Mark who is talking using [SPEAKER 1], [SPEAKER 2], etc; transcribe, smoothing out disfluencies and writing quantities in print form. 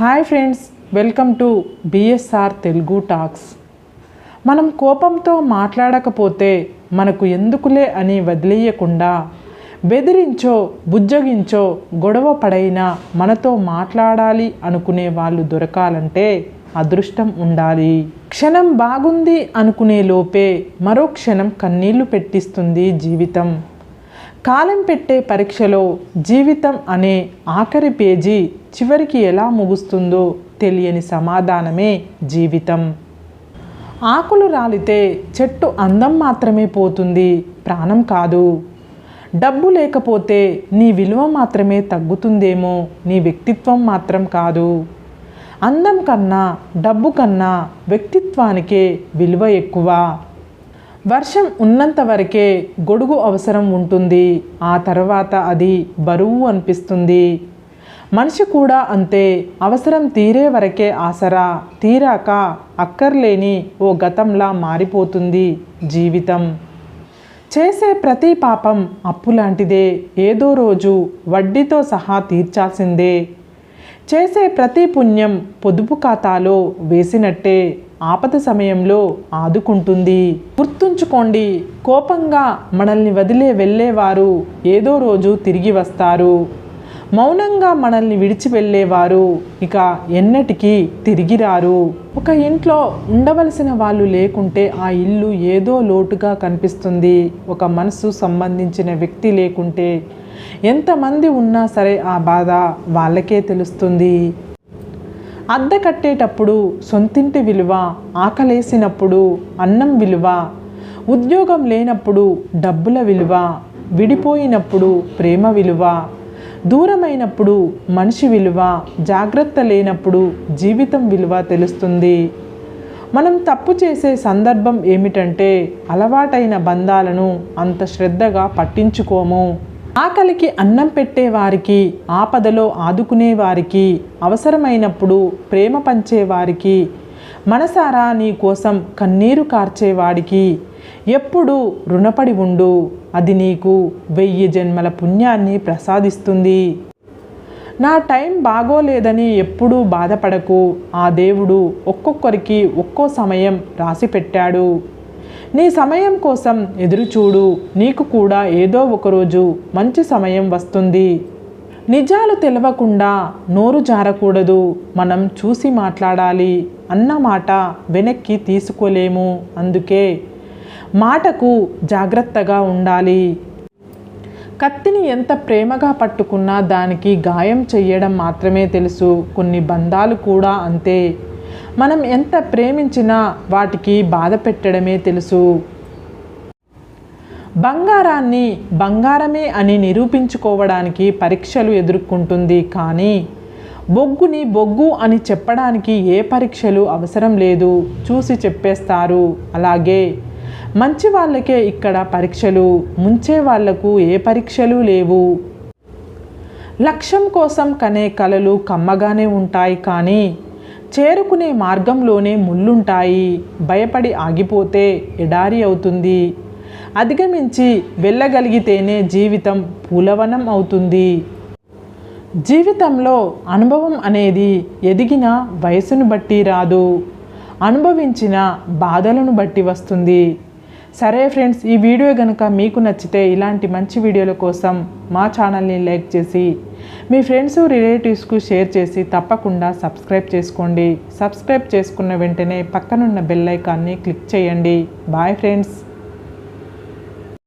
[SPEAKER 1] Hi friends, welcome to BSR Telugu talks. మనం కోపంతో మాట్లాడకపోతే మనకు ఎందుకులే అని వదిలేయకుండా బెదిరించో బుజ్జగించో గొడవ పడైనా మనతో మాట్లాడాలి అనుకునే వాళ్ళు దొరకాలంటే అదృష్టం ఉండాలి. క్షణం బాగుంది అనుకునే లోపే మరో క్షణం కన్నీళ్లు పెట్టిస్తుంది జీవితం. కాలం పెట్టే పరీక్షలో జీవితం అనే ఆఖరి పేజీ చివరికి ఎలా ముగుస్తుందో తెలియని సమాధానమే జీవితం. ఆకులు రాలితే చెట్టు అందం మాత్రమే పోతుంది, ప్రాణం కాదు. డబ్బు లేకపోతే నీ విలువ మాత్రమే తగ్గుతుందేమో, నీ వ్యక్తిత్వం మాత్రం కాదు. అందం కన్నా డబ్బు కన్నా వ్యక్తిత్వానికే విలువ ఎక్కువ. వర్షం ఉన్నంత వరకే గొడుగు అవసరం ఉంటుంది, ఆ తర్వాత అది బరువు అనిపిస్తుంది. మనిషి కూడా అంతే, అవసరం తీరే వరకే ఆసరా, తీరాక అక్కర్లేని ఓ గతంలా మారిపోతుంది జీవితం. చేసే ప్రతి పాపం అప్పులాంటిదే, ఏదో రోజు వడ్డీతో సహా తీర్చాల్సిందే. చేసే ప్రతి పుణ్యం పొదుపు ఖాతాలో వేసినట్టే, ఆపద సమయంలో ఆదుకుంటుంది. గుర్తుంచుకోండి, కోపంగా మనల్ని వదిలే వెళ్ళేవారు ఏదో రోజు తిరిగి వస్తారు. మౌనంగా మనల్ని విడిచి వెళ్ళేవారు ఇక ఎన్నటికీ తిరిగి రారు. ఒక ఇంట్లో ఉండవలసిన వాళ్ళు లేకుంటే ఆ ఇల్లు ఏదో లోటుగా కనిపిస్తుంది. ఒక మనసు సంబంధించిన వ్యక్తి లేకుంటే ఎంతమంది ఉన్నా సరే ఆ బాధ వాళ్ళకే తెలుస్తుంది. అద్దె కట్టేటప్పుడు సొంతింటి విలువ, ఆకలేసినప్పుడు అన్నం విలువ, ఉద్యోగం లేనప్పుడు డబ్బుల విలువ, విడిపోయినప్పుడు ప్రేమ విలువ, దూరమైనప్పుడు మనిషి విలువ, జాగ్రత్త లేనప్పుడు జీవితం విలువ తెలుస్తుంది. మనం తప్పు చేసే సందర్భం ఏమిటంటే అలవాటైన బంధాలను అంత శ్రద్ధగా పట్టించుకోము. ఆకలికి అన్నం పెట్టేవారికి, ఆపదలో ఆదుకునేవారికి, అవసరమైనప్పుడు ప్రేమ పంచేవారికి, మనసారా నీ కోసం కన్నీరు కార్చేవాడికి ఎప్పుడూ రుణపడి ఉండు. అది నీకు 1000 జన్మల పుణ్యాన్ని ప్రసాదిస్తుంది. నా టైం బాగోలేదని ఎప్పుడూ బాధపడకు. ఆ దేవుడు ఒక్కొక్కరికి ఒక్కో సమయం రాసి పెట్టాడు. నీ సమయం కోసం ఎదురుచూడు, నీకు కూడా ఏదో ఒకరోజు మంచి సమయం వస్తుంది. నిజాలు తెలవకుండా నోరు జారకూడదు, మనం చూసి మాట్లాడాలి. అన్న మాట వెనక్కి తీసుకోలేము, అందుకే మాటకు జాగ్రత్తగా ఉండాలి. కత్తిని ఎంత ప్రేమగా పట్టుకున్నా దానికి గాయం చెయ్యడం మాత్రమే తెలుసు. కొన్ని బంధాలు కూడా అంతే, మనం ఎంత ప్రేమించినా వాటికి బాధ పెట్టడమే తెలుసు. బంగారాన్ని బంగారమే అని నిరూపించుకోవడానికి పరీక్షలు ఎదుర్కొంటుంది, కానీ బొగ్గుని బొగ్గు అని చెప్పడానికి ఏ పరీక్షలు అవసరం లేదు, చూసి చెప్పేస్తారు. అలాగే మంచి వాళ్ళకే ఇక్కడ పరీక్షలు, ముంచే వాళ్లకు ఏ పరీక్షలు లేవు. లక్ష్యం కోసం కనే కలలు కమ్మగానే ఉంటాయి, కానీ చేరుకునే మార్గంలోనే ముళ్ళుంటాయి. భయపడి ఆగిపోతే ఎడారి అవుతుంది. అధిగమించి వెళ్ళగలిగితేనే జీవితం పూలవనం అవుతుంది. జీవితంలో అనుభవం అనేది ఎదిగిన వయసును బట్టి రాదు, అనుభవించిన బాధలను బట్టి వస్తుంది. సరే ఫ్రెండ్స్, ఈ వీడియో కనుక మీకు నచ్చితే ఇలాంటి మంచి వీడియోల కోసం మా ఛానల్ని లైక్ చేసి మీ ఫ్రెండ్స్ రిలేటివ్స్కు షేర్ చేసి తప్పకుండా సబ్స్క్రైబ్ చేసుకోండి. సబ్స్క్రైబ్ చేసుకున్న వెంటనే పక్కనున్న బెల్ ఐకాన్ని క్లిక్ చేయండి. Bye friends.